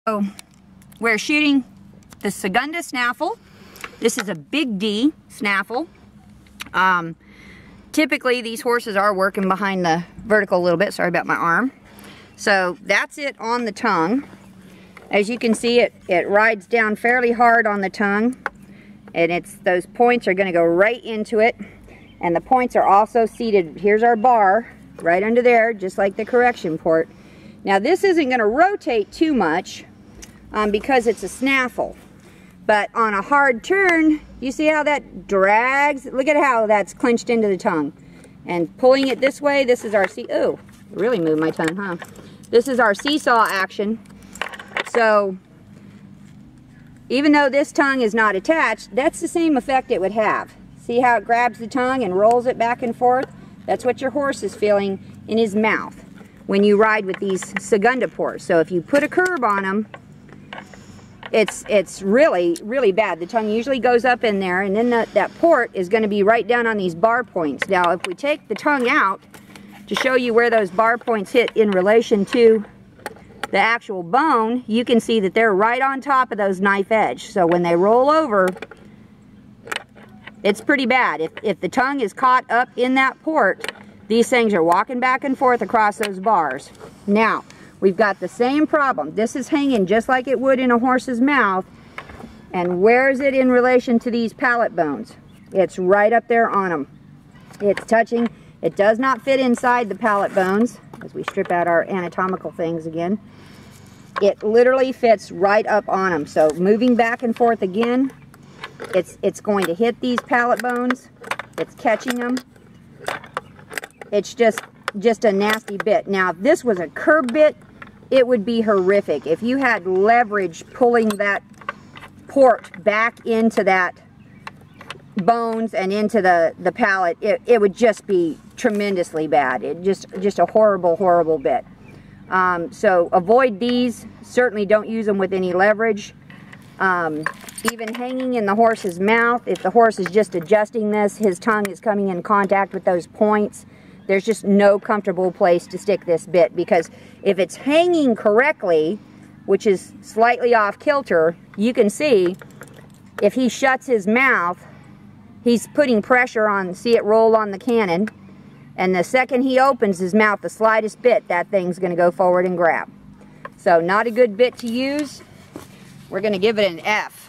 So we're shooting the Segunda snaffle. This is a big D snaffle. Typically these horses are working behind the vertical a little bit. Sorry about my arm. So that's it on the tongue. As you can see, it rides down fairly hard on the tongue, and those points are going to go right into it, and the points are also seated. Here's our bar right under there, just like the correction port. Now this isn't going to rotate too much because it's a snaffle, but on a hard turn, you see how that drags? Look at how that's clenched into the tongue. And pulling it this way, this is our ooh, really moved my tongue, huh? This is our seesaw action. So, even though this tongue is not attached, that's the same effect it would have. See how it grabs the tongue and rolls it back and forth? That's what your horse is feeling in his mouth when you ride with these Segunda ports. So if you put a curb on them, it's really, really bad. The tongue usually goes up in there, and then that port is going to be right down on these bar points. Now, if we take the tongue out to show you where those bar points hit in relation to the actual bone, you can see that they're right on top of those knife edge. So when they roll over, it's pretty bad. If the tongue is caught up in that port, these things are walking back and forth across those bars. Now, we've got the same problem. This is hanging just like it would in a horse's mouth. And where is it in relation to these palate bones? It's right up there on them. It's touching. It does not fit inside the palate bones, as we strip out our anatomical things again. It literally fits right up on them. So moving back and forth again, it's going to hit these palate bones. It's catching them. It's just a nasty bit. Now, if this was a curb bit, it would be horrific. If you had leverage pulling that port back into that bones and into the palate, it would just be tremendously bad. It just a horrible, horrible bit. So avoid these. Certainly don't use them with any leverage. Even hanging in the horse's mouth, if the horse is just adjusting this, his tongue is coming in contact with those points, there's just no comfortable place to stick this bit, because if it's hanging correctly, which is slightly off kilter, you can see if he shuts his mouth, he's putting pressure on, see it roll on the cannon, and the second he opens his mouth the slightest bit, that thing's going to go forward and grab. So not a good bit to use. We're going to give it an F.